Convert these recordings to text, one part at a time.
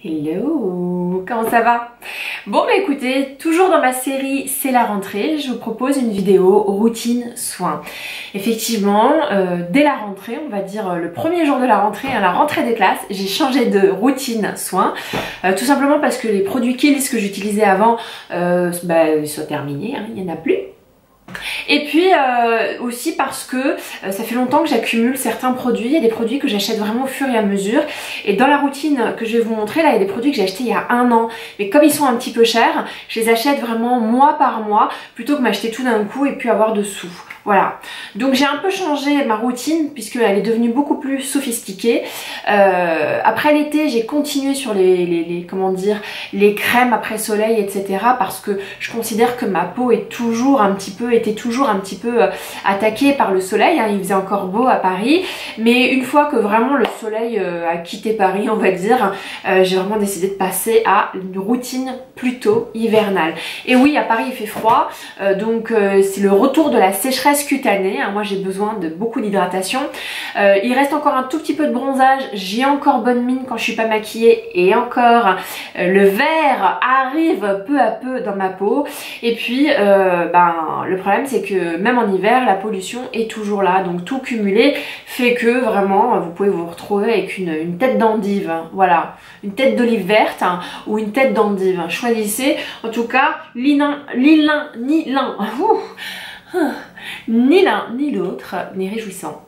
Hello, comment ça va? Bon bah écoutez, toujours dans ma série C'est la rentrée, je vous propose une vidéo routine soins. Effectivement, dès la rentrée, on va dire le premier jour de la rentrée, à la rentrée des classes, j'ai changé de routine soins. Tout simplement parce que les produits Kiehl's que j'utilisais avant ils sont terminés, hein, il n'y en a plus. Et puis aussi parce que ça fait longtemps que j'accumule certains produits, il y a des produits que j'achète vraiment au fur et à mesure, et dans la routine que je vais vous montrer là, il y a des produits que j'ai achetés il y a un an, mais comme ils sont un petit peu chers, je les achète vraiment mois par mois plutôt que m'acheter tout d'un coup et puis avoir de sous. Voilà, donc j'ai un peu changé ma routine puisqu'elle est devenue beaucoup plus sophistiquée. Après l'été, j'ai continué sur les crèmes après soleil, etc. parce que je considère que ma peau était toujours un petit peu attaquée par le soleil, hein. Il faisait encore beau à Paris, mais une fois que vraiment le soleil a quitté Paris, on va dire, j'ai vraiment décidé de passer à une routine plutôt hivernale. Et oui, à Paris il fait froid, donc c'est le retour de la sécheresse cutanée, hein. Moi j'ai besoin de beaucoup d'hydratation. Il reste encore un tout petit peu de bronzage, j'ai encore bonne mine quand je suis pas maquillée, et encore le vert arrive peu à peu dans ma peau. Et puis le problème c'est que même en hiver la pollution est toujours là, donc tout cumulé fait que vraiment vous pouvez vous retrouver avec une tête d'endive, hein. Voilà, une tête d'olive verte, hein, ou une tête d'endive, hein. Choisissez. En tout cas ni l'un ni l'autre n'est réjouissant.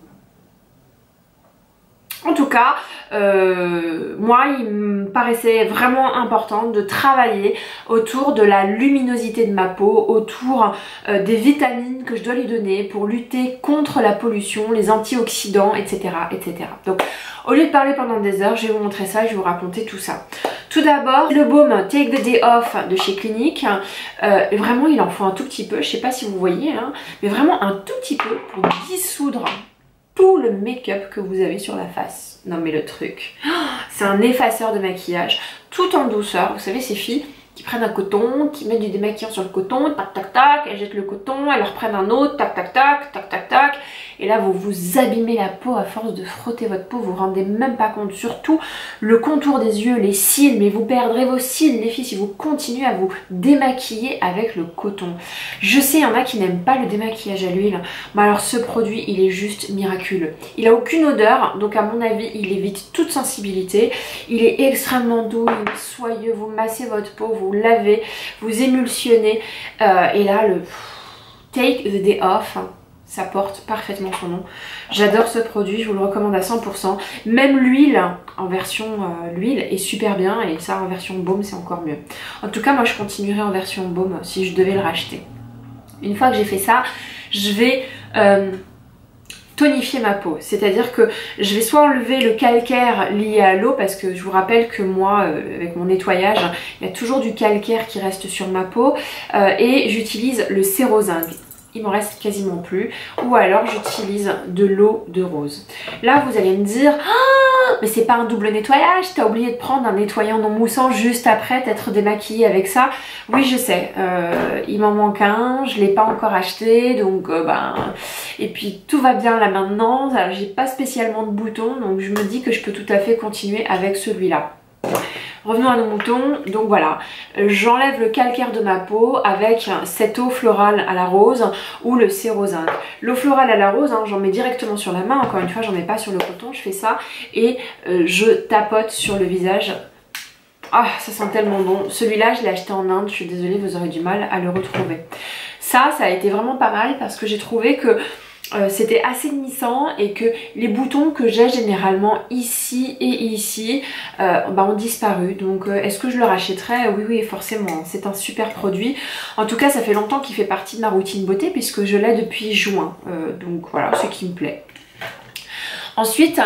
En tout cas, moi il me paraissait vraiment important de travailler autour de la luminosité de ma peau, autour des vitamines que je dois lui donner pour lutter contre la pollution, les antioxydants, etc. etc. Donc au lieu de parler pendant des heures, je vais vous montrer ça et je vais vous raconter tout ça. Tout d'abord, le baume Take the Day Off de chez Clinique. Vraiment il en faut un tout petit peu, je sais pas si vous voyez, hein, mais vraiment un tout petit peu pour dissoudre tout le make-up que vous avez sur la face. Non mais le truc, c'est un effaceur de maquillage tout en douceur. Vous savez, ces filles qui prennent un coton, qui mettent du démaquillant sur le coton, tac tac tac, elles jettent le coton, elles reprennent un autre, tac tac tac, tac tac tac, et là vous vous abîmez la peau à force de frotter votre peau, vous vous rendez même pas compte. Surtout le contour des yeux, les cils, mais vous perdrez vos cils les filles si vous continuez à vous démaquiller avec le coton. Je sais, il y en a qui n'aiment pas le démaquillage à l'huile, mais alors ce produit il est juste miraculeux. Il a aucune odeur, donc à mon avis il évite toute sensibilité, il est extrêmement doux, il est soyeux, vous massez votre peau, vous lavez, vous émulsionnez, et là le Take the Day Off, ça porte parfaitement son nom. J'adore ce produit, je vous le recommande à 100%. Même l'huile en version l'huile est super bien, et ça en version baume c'est encore mieux. En tout cas moi je continuerai en version baume si je devais le racheter. Une fois que j'ai fait ça, je vais tonifier ma peau, c'est-à-dire que je vais soit enlever le calcaire lié à l'eau, parce que je vous rappelle que moi avec mon nettoyage il y a toujours du calcaire qui reste sur ma peau, et j'utilise le Sérozingue. Il m'en reste quasiment plus, ou alors j'utilise de l'eau de rose. Là vous allez me dire ah, mais c'est pas un double nettoyage, t'as oublié de prendre un nettoyant non moussant juste après t'être démaquillée avec ça. Oui je sais, il m'en manque un, je l'ai pas encore acheté, donc et puis tout va bien là maintenant, j'ai pas spécialement de boutons, donc je me dis que je peux tout à fait continuer avec celui-là. Revenons à nos moutons, donc voilà, j'enlève le calcaire de ma peau avec cette eau florale à la rose ou le Sérozingue. L'eau florale à la rose, hein, j'en mets directement sur la main, encore une fois j'en mets pas sur le coton, je fais ça et je tapote sur le visage. Ah, ça sent tellement bon. Celui-là je l'ai acheté en Inde, je suis désolée, vous aurez du mal à le retrouver. Ça a été vraiment pas mal parce que j'ai trouvé que c'était assainissant et que les boutons que j'ai généralement ici et ici ont disparu. Donc est-ce que je le rachèterais? Oui oui forcément, c'est un super produit. En tout cas ça fait longtemps qu'il fait partie de ma routine beauté puisque je l'ai depuis juin, donc voilà, ce qui me plaît. Ensuite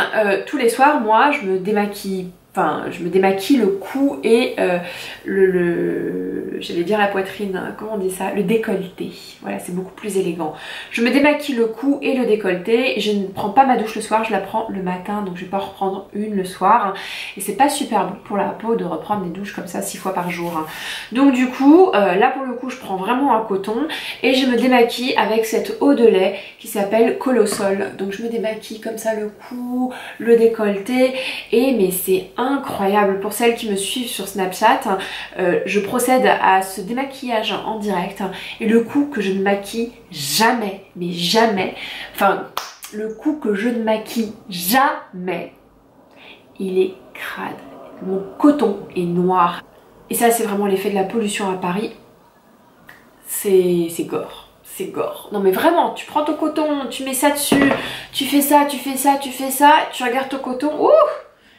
tous les soirs moi je me démaquille. Enfin, je me démaquille le cou et j'allais dire la poitrine, comment on dit ça, le décolleté. Voilà, c'est beaucoup plus élégant. Je me démaquille le cou et le décolleté. Je ne prends pas ma douche le soir, je la prends le matin, donc je vais pas en reprendre une le soir. Et c'est pas super bon pour la peau de reprendre des douches comme ça 6 fois par jour. Donc du coup, là pour le coup, je prends vraiment un coton et je me démaquille avec cette eau de lait qui s'appelle Colossol. Donc je me démaquille comme ça le cou, le décolleté, et mais c'est incroyable. Pour celles qui me suivent sur Snapchat, je procède à ce démaquillage en direct et le coup que je ne maquille jamais, mais jamais, enfin le coup que je ne maquille jamais, il est crade. Mon coton est noir. Et ça c'est vraiment l'effet de la pollution à Paris. C'est gore. C'est gore. Non mais vraiment, tu prends ton coton, tu mets ça dessus, tu fais ça, tu fais ça, tu fais ça, tu regardes ton coton, ouh,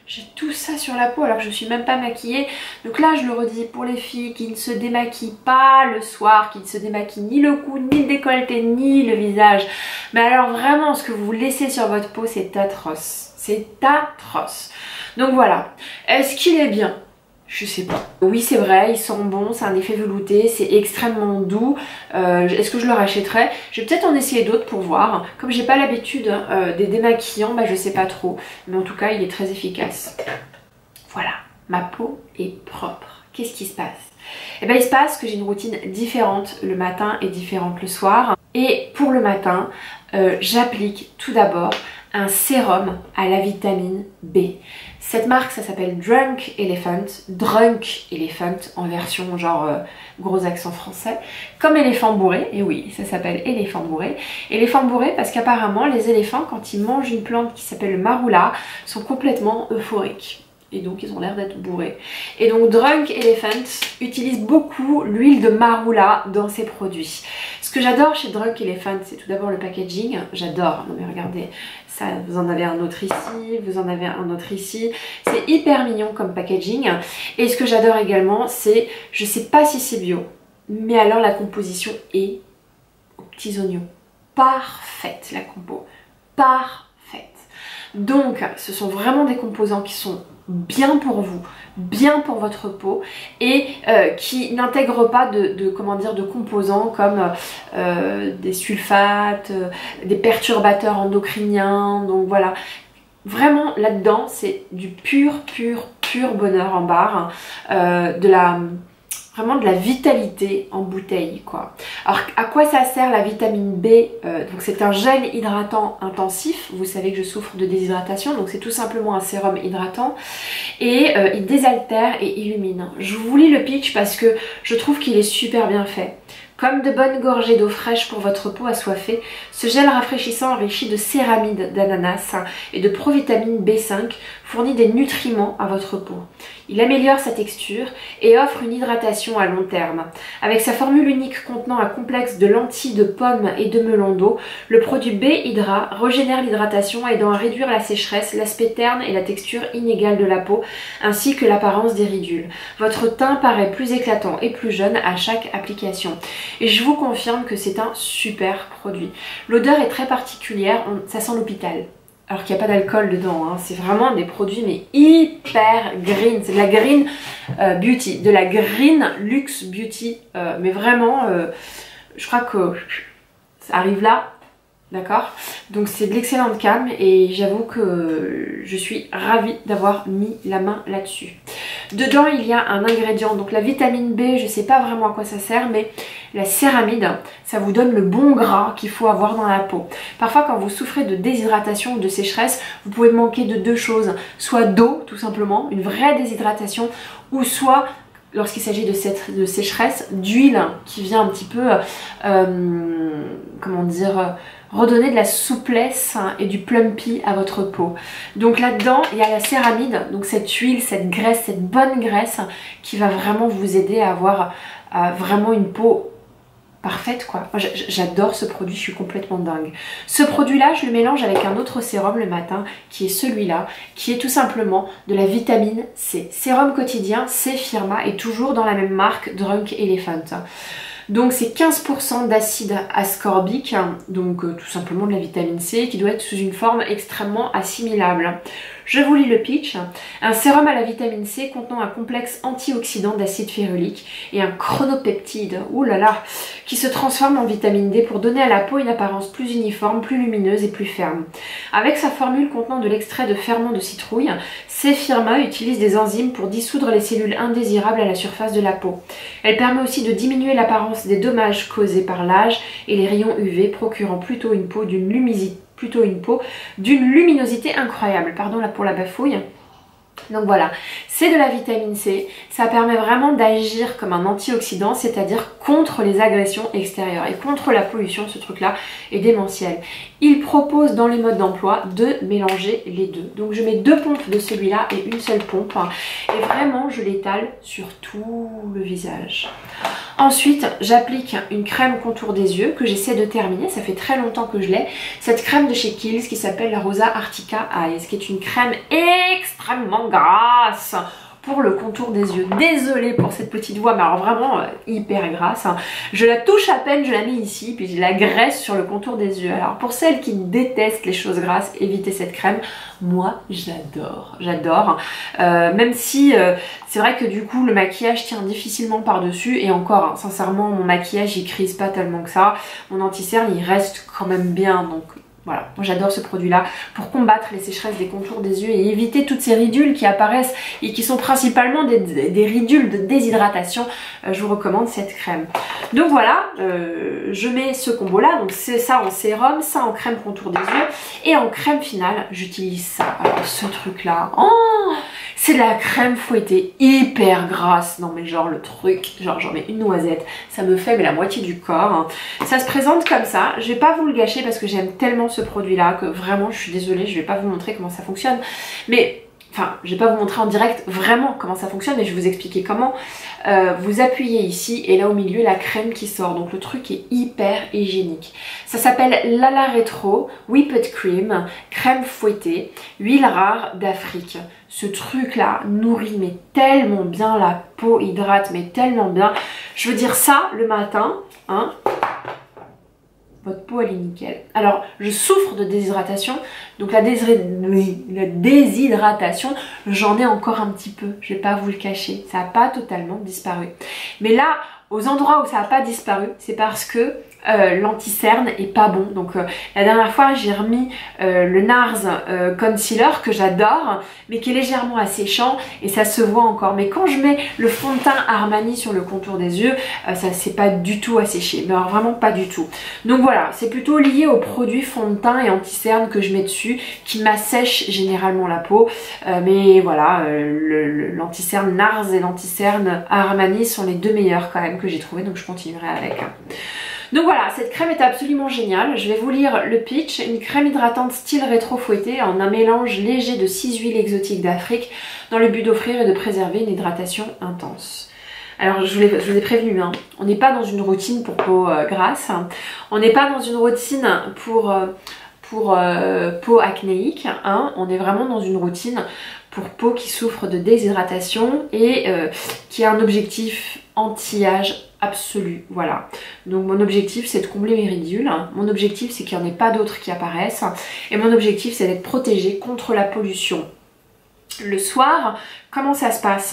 j'ai tout ça sur la peau alors que je suis même pas maquillée. Donc là je le redis pour les filles qui ne se démaquillent pas le soir, qui ne se démaquillent ni le cou, ni le décolleté, ni le visage. Mais alors vraiment ce que vous laissez sur votre peau c'est atroce. C'est atroce. Donc voilà. Est-ce qu'il est bien ? Je sais pas. Oui c'est vrai, il sent bon, c'est un effet velouté, c'est extrêmement doux. Est-ce que je le rachèterai? Je vais peut-être en essayer d'autres pour voir. Comme j'ai pas l'habitude des démaquillants, bah je sais pas trop. Mais en tout cas il est très efficace. Voilà, ma peau est propre. Qu'est-ce qui se passe? Eh bien il se passe que j'ai une routine différente le matin et différente le soir. Et pour le matin, j'applique tout d'abord un sérum à la vitamine B. Cette marque ça s'appelle Drunk Elephant en version genre gros accent français, comme éléphant bourré, et oui ça s'appelle éléphant bourré. Éléphant bourré parce qu'apparemment les éléphants quand ils mangent une plante qui s'appelle le marula sont complètement euphoriques. Et donc ils ont l'air d'être bourrés. Et donc Drunk Elephant utilise beaucoup l'huile de marula dans ses produits. Ce que j'adore chez Drunk Elephant, c'est tout d'abord le packaging. J'adore, non mais regardez, ça, vous en avez un autre ici, vous en avez un autre ici. C'est hyper mignon comme packaging. Et ce que j'adore également, c'est, je sais pas si c'est bio, mais alors la composition est aux petits oignons. Parfaite la compo, parfaite. Donc ce sont vraiment des composants qui sont bien pour vous, bien pour votre peau et qui n'intègrent pas de composants comme des sulfates, des perturbateurs endocriniens. Donc voilà, vraiment là-dedans c'est du pur bonheur en barre, vraiment de la vitalité en bouteille quoi. Alors à quoi ça sert la vitamine B? Donc c'est un gel hydratant intensif. Vous savez que je souffre de déshydratation, donc c'est tout simplement un sérum hydratant et il désaltère et illumine. Je vous lis le pitch parce que je trouve qu'il est super bien fait. Comme de bonnes gorgées d'eau fraîche pour votre peau assoiffée, ce gel rafraîchissant enrichi de céramide d'ananas et de provitamine B5 fournit des nutriments à votre peau. Il améliore sa texture et offre une hydratation à long terme. Avec sa formule unique contenant un complexe de lentilles de pommes et de melon d'eau, le produit B Hydra régénère l'hydratation aidant à réduire la sécheresse, l'aspect terne et la texture inégale de la peau, ainsi que l'apparence des ridules. Votre teint paraît plus éclatant et plus jeune à chaque application. Et je vous confirme que c'est un super produit. L'odeur est très particulière, ça sent l'hôpital. Alors qu'il n'y a pas d'alcool dedans, hein. C'est vraiment des produits mais hyper green. C'est de la green beauty, de la green luxe beauty. Mais vraiment, je crois que ça arrive là. D'accord? Donc c'est de l'excellente gamme et j'avoue que je suis ravie d'avoir mis la main là-dessus. Dedans il y a un ingrédient, donc la vitamine B, je sais pas vraiment à quoi ça sert, mais la céramide, ça vous donne le bon gras qu'il faut avoir dans la peau. Parfois quand vous souffrez de déshydratation ou de sécheresse, vous pouvez manquer de deux choses, soit d'eau tout simplement, une vraie déshydratation, ou soit lorsqu'il s'agit de sécheresse, d'huile qui vient un petit peu, comment dire, redonner de la souplesse et du plumpy à votre peau. Donc là-dedans, il y a la céramide, donc cette huile, cette graisse, cette bonne graisse qui va vraiment vous aider à avoir vraiment une peau parfaite quoi. Moi j'adore ce produit, je suis complètement dingue. Ce produit là je le mélange avec un autre sérum le matin qui est celui-là, qui est tout simplement de la vitamine C. Sérum quotidien C Firma et toujours dans la même marque Drunk Elephant. Donc c'est 15% d'acide ascorbique, donc tout simplement de la vitamine C qui doit être sous une forme extrêmement assimilable. Je vous lis le pitch. Un sérum à la vitamine C contenant un complexe antioxydant d'acide férulique et un chronopeptide, oulala, qui se transforme en vitamine D pour donner à la peau une apparence plus uniforme, plus lumineuse et plus ferme. Avec sa formule contenant de l'extrait de ferment de citrouille, C Firma utilise des enzymes pour dissoudre les cellules indésirables à la surface de la peau. Elle permet aussi de diminuer l'apparence des dommages causés par l'âge et les rayons UV, procurant plutôt une peau d'une luminosité incroyable. Pardon là pour la bafouille. Donc voilà, c'est de la vitamine C, ça permet vraiment d'agir comme un antioxydant, c'est-à-dire contre les agressions extérieures et contre la pollution. Ce truc-là est démentiel. Il propose dans les modes d'emploi de mélanger les deux. Donc je mets 2 pompes de celui-là et une seule pompe et vraiment je l'étale sur tout le visage. Ensuite, j'applique une crème contour des yeux que j'essaie de terminer, ça fait très longtemps que je l'ai. Cette crème de chez Kiehl's qui s'appelle la Rosa Artica Eyes, qui est une crème extrêmement grasse pour le contour des yeux. Désolée pour cette petite voix, mais alors vraiment hyper grasse. Je la touche à peine, je la mets ici, puis je la graisse sur le contour des yeux. Alors pour celles qui détestent les choses grasses, évitez cette crème. Moi, j'adore, j'adore. Même si c'est vrai que du coup, le maquillage tient difficilement par-dessus. Et encore, sincèrement, mon maquillage, il crise pas tellement que ça. Mon anti-cerne, il reste quand même bien, donc... Voilà, moi j'adore ce produit-là pour combattre les sécheresses des contours des yeux et éviter toutes ces ridules qui apparaissent et qui sont principalement des ridules de déshydratation. Je vous recommande cette crème. Donc voilà, je mets ce combo-là, donc c'est ça en sérum, ça en crème contour des yeux et en crème finale, j'utilise ça. Alors ce truc-là, oh, c'est de la crème fouettée hyper grasse. Non mais genre le truc, genre j'en mets une noisette, ça me fait mais la moitié du corps. Ça se présente comme ça, je vais pas vous le gâcher parce que j'aime tellement ce produit là que vraiment je suis désolée, je vais pas vous montrer comment ça fonctionne, mais enfin je vais pas vous montrer en direct vraiment comment ça fonctionne, mais je vais vous expliquer comment. Vous appuyez ici et là au milieu la crème qui sort, donc le truc est hyper hygiénique. Ça s'appelle Lala Retro Whipped Cream, crème fouettée, huile rare d'Afrique. Ce truc là nourrit mais tellement bien la peau, hydrate mais tellement bien. Je veux dire ça le matin, hein. Votre peau elle est nickel. Alors je souffre de déshydratation, donc la déshydratation j'en ai encore un petit peu, je vais pas vous le cacher, ça n'a pas totalement disparu. Mais là, aux endroits où ça n'a pas disparu, c'est parce que l'anti-cerne est pas bon. Donc la dernière fois j'ai remis le NARS Concealer que j'adore mais qui est légèrement asséchant et ça se voit encore, mais quand je mets le fond de teint Armani sur le contour des yeux, ça c'est pas du tout asséché, mais alors vraiment pas du tout. Donc voilà, c'est plutôt lié aux produits fond de teint et anti-cerne que je mets dessus qui m'assèchent généralement la peau, mais voilà, l'anti-cerne NARS et l'anti-cerne Armani sont les deux meilleurs quand même que j'ai trouvé, donc je continuerai avec. Donc voilà, cette crème est absolument géniale. Je vais vous lire le pitch. Une crème hydratante style rétro fouettée en un mélange léger de 6 huiles exotiques d'Afrique dans le but d'offrir et de préserver une hydratation intense. Alors je vous ai prévenu, hein, on n'est pas dans une routine pour peau grasse, on n'est pas dans une routine pour peau acnéique, hein, on est vraiment dans une routine pour peau qui souffre de déshydratation et qui a un objectif anti-âge absolu, voilà. Donc mon objectif c'est de combler mes ridules, mon objectif c'est qu'il n'y en ait pas d'autres qui apparaissent et mon objectif c'est d'être protégée contre la pollution. Le soir, comment ça se passe?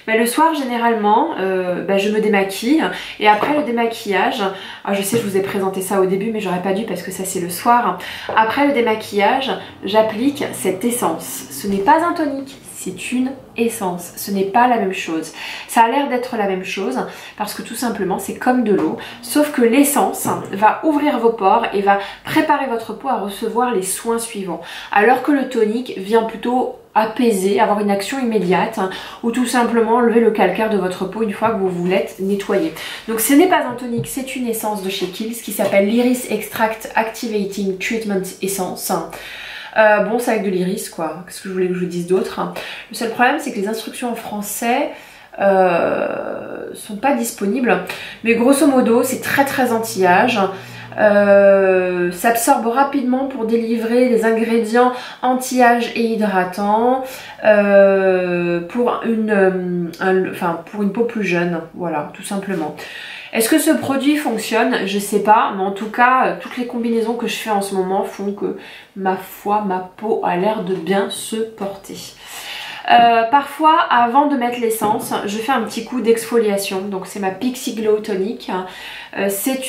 Le soir généralement je me démaquille et après le démaquillage, je sais je vous ai présenté ça au début mais j'aurais pas dû parce que ça c'est le soir. Après le démaquillage, j'applique cette essence. Ce n'est pas un tonique, c'est une essence, ce n'est pas la même chose. Ça a l'air d'être la même chose parce que tout simplement c'est comme de l'eau, sauf que l'essence va ouvrir vos pores et va préparer votre peau à recevoir les soins suivants. Alors que le tonique vient plutôt apaiser, avoir une action immédiate ou tout simplement enlever le calcaire de votre peau une fois que vous l'êtes nettoyé. Donc ce n'est pas un tonique, c'est une essence de chez Kiehl's qui s'appelle l'Iris Extract Activating Treatment Essence. Bon, c'est avec de l'iris quoi, qu'est-ce que je voulais que je vous dise d'autre? Le seul problème c'est que les instructions en français sont pas disponibles, mais grosso modo c'est très anti-âge. Ça absorbe rapidement pour délivrer des ingrédients anti-âge et hydratants pour une peau plus jeune, voilà, tout simplement. Est-ce que ce produit fonctionne? Je sais pas, mais en tout cas, toutes les combinaisons que je fais en ce moment font que, ma foi, ma peau a l'air de bien se porter. Parfois, avant de mettre l'essence, je fais un petit coup d'exfoliation. Donc c'est ma Pixi Glow Tonic. C'est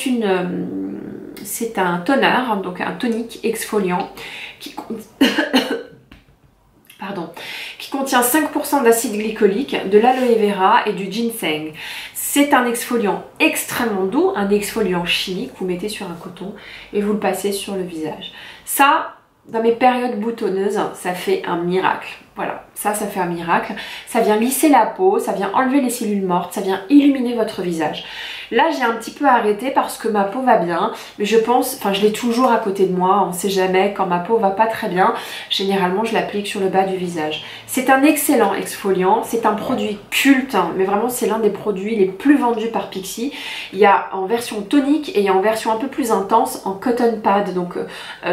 un toner, donc un tonique exfoliant qui contient 5% d'acide glycolique, de l'aloe vera et du ginseng. C'est un exfoliant extrêmement doux, un exfoliant chimique, vous mettez sur un coton et vous le passez sur le visage. Ça, dans mes périodes boutonneuses, ça fait un miracle. Voilà, ça fait un miracle. Ça vient lisser la peau, ça vient enlever les cellules mortes, ça vient illuminer votre visage. Là, j'ai un petit peu arrêté parce que ma peau va bien, mais je pense, enfin je l'ai toujours à côté de moi, on sait jamais, quand ma peau va pas très bien, généralement je l'applique sur le bas du visage. C'est un excellent exfoliant, c'est un produit culte, hein, mais vraiment c'est l'un des produits les plus vendus par Pixi. Il y a en version tonique et il y a en version un peu plus intense en cotton pad, donc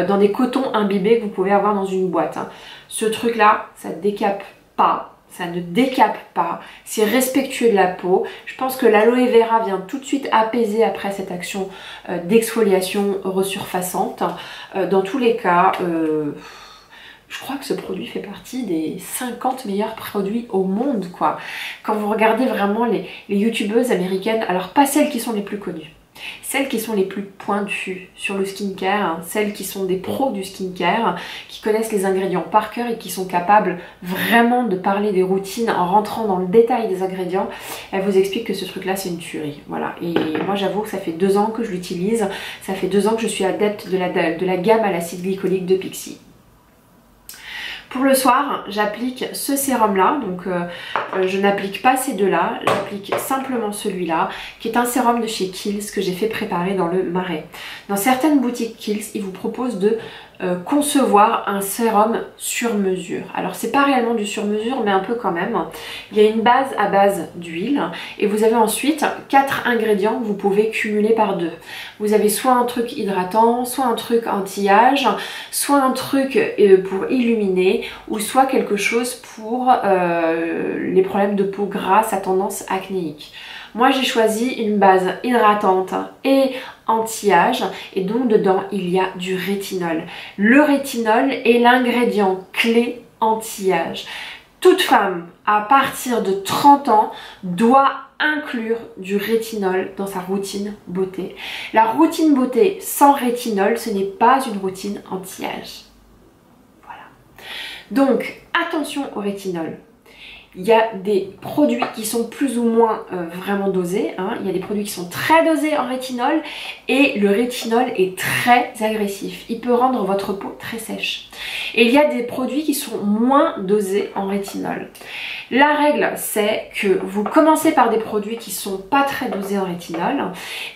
dans des cotons imbibés que vous pouvez avoir dans une boîte. Hein. Ce truc là, ça décape pas. Ça ne décape pas, c'est respectueux de la peau. Je pense que l'aloe vera vient tout de suite apaiser après cette action d'exfoliation resurfaçante. Dans tous les cas, je crois que ce produit fait partie des 50 meilleurs produits au monde, quoi. Quand vous regardez vraiment les youtubeuses américaines, alors pas celles qui sont les plus connues, celles qui sont les plus pointues sur le skincare, hein, celles qui sont des pros du skincare, qui connaissent les ingrédients par cœur et qui sont capables vraiment de parler des routines en rentrant dans le détail des ingrédients, elles vous expliquent que ce truc-là c'est une tuerie. Voilà. Et moi j'avoue que ça fait 2 ans que je l'utilise, ça fait 2 ans que je suis adepte de la gamme à l'acide glycolique de Pixi. Pour le soir, j'applique ce sérum là, donc je n'applique pas ces deux-là, j'applique simplement celui-là, qui est un sérum de chez Kiehl's que j'ai fait préparer dans le Marais. Dans certaines boutiques Kiehl's, ils vous proposent de concevoir un sérum sur mesure. Alors c'est pas réellement du sur mesure, mais un peu quand même. Il y a une base à base d'huile et vous avez ensuite 4 ingrédients que vous pouvez cumuler par 2. Vous avez soit un truc hydratant, soit un truc anti-âge, soit un truc pour illuminer, ou soit quelque chose pour les problèmes de peau grasse à tendance acnéique. Moi j'ai choisi une base hydratante et anti-âge et donc dedans il y a du rétinol. Le rétinol est l'ingrédient clé anti-âge. Toute femme à partir de 30 ans doit inclure du rétinol dans sa routine beauté. La routine beauté sans rétinol, ce n'est pas une routine anti-âge. Voilà. Donc attention au rétinol. Il y a des produits qui sont plus ou moins vraiment dosés, hein. Il y a des produits qui sont très dosés en rétinol et le rétinol est très agressif. Il peut rendre votre peau très sèche. Et il y a des produits qui sont moins dosés en rétinol. La règle, c'est que vous commencez par des produits qui sont pas très dosés en rétinol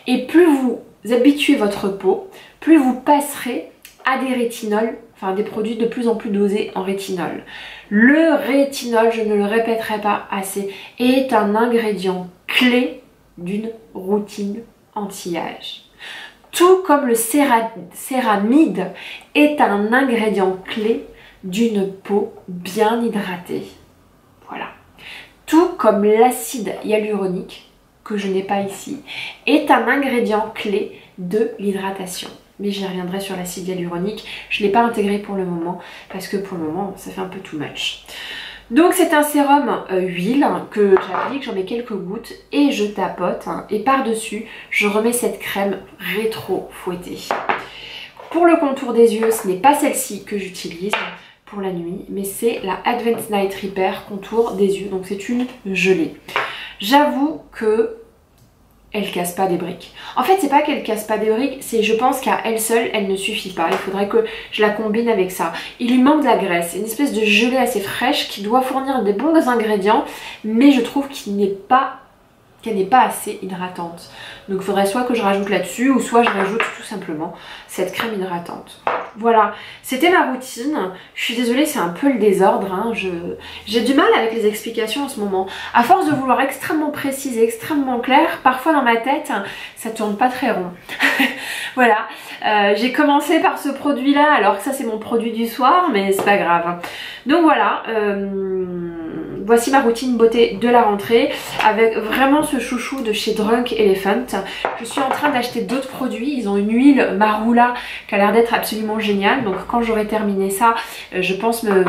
et plus vous habituez votre peau, plus vous passerez à des rétinols, enfin des produits de plus en plus dosés en rétinol. Le rétinol, je ne le répéterai pas assez, est un ingrédient clé d'une routine anti-âge. Tout comme le céramide est un ingrédient clé d'une peau bien hydratée. Voilà. Tout comme l'acide hyaluronique, que je n'ai pas ici, est un ingrédient clé de l'hydratation. Mais j'y reviendrai sur l'acide hyaluronique, je ne l'ai pas intégré pour le moment, parce que pour le moment ça fait un peu too much. Donc c'est un sérum huile que j'applique, j'en mets quelques gouttes et je tapote, hein, et par dessus je remets cette crème rétro fouettée. Pour le contour des yeux, ce n'est pas celle-ci que j'utilise pour la nuit, mais c'est la Advanced Night Repair contour des yeux, donc c'est une gelée. J'avoue que elle casse pas des briques. En fait, c'est pas qu'elle casse pas des briques, c'est je pense qu'à elle seule, elle ne suffit pas. Il faudrait que je la combine avec ça. Il lui manque de la graisse, une espèce de gelée assez fraîche qui doit fournir des bons ingrédients, mais je trouve qu'elle n'est pas assez hydratante. Donc il faudrait soit que je rajoute là-dessus, ou soit je rajoute tout simplement cette crème hydratante. Voilà, c'était ma routine. Je suis désolée, c'est un peu le désordre, hein. J'ai du mal avec les explications en ce moment. À force de vouloir extrêmement précise et extrêmement clair, parfois dans ma tête, ça tourne pas très rond. Voilà, j'ai commencé par ce produit-là, alors que ça c'est mon produit du soir, mais c'est pas grave. Donc voilà, voici ma routine beauté de la rentrée, avec vraiment ce chouchou de chez Drunk Elephant. Je suis en train d'acheter d'autres produits, ils ont une huile Marula qui a l'air d'être absolument géniale, donc quand j'aurai terminé ça, je pense me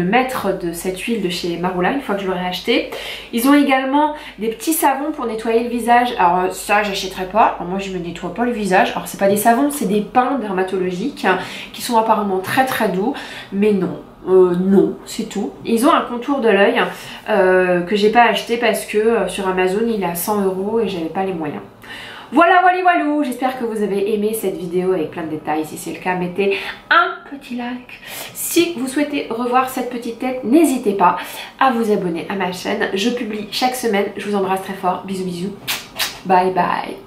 mettre de cette huile de chez Marula une fois que je l'aurai acheté. Ils ont également des petits savons pour nettoyer le visage, alors ça j'achèterai pas, alors moi je me nettoie pas le visage, alors c'est pas des savons, c'est des pains dermatologiques qui sont apparemment très très doux, mais non. Non, c'est tout. Ils ont un contour de l'œil que j'ai pas acheté parce que sur Amazon il est à 100 € et j'avais pas les moyens. Voilà, j'espère que vous avez aimé cette vidéo avec plein de détails. Si c'est le cas, mettez un petit like. Si vous souhaitez revoir cette petite tête, n'hésitez pas à vous abonner à ma chaîne. Je publie chaque semaine. Je vous embrasse très fort. Bisous bisous. Bye bye.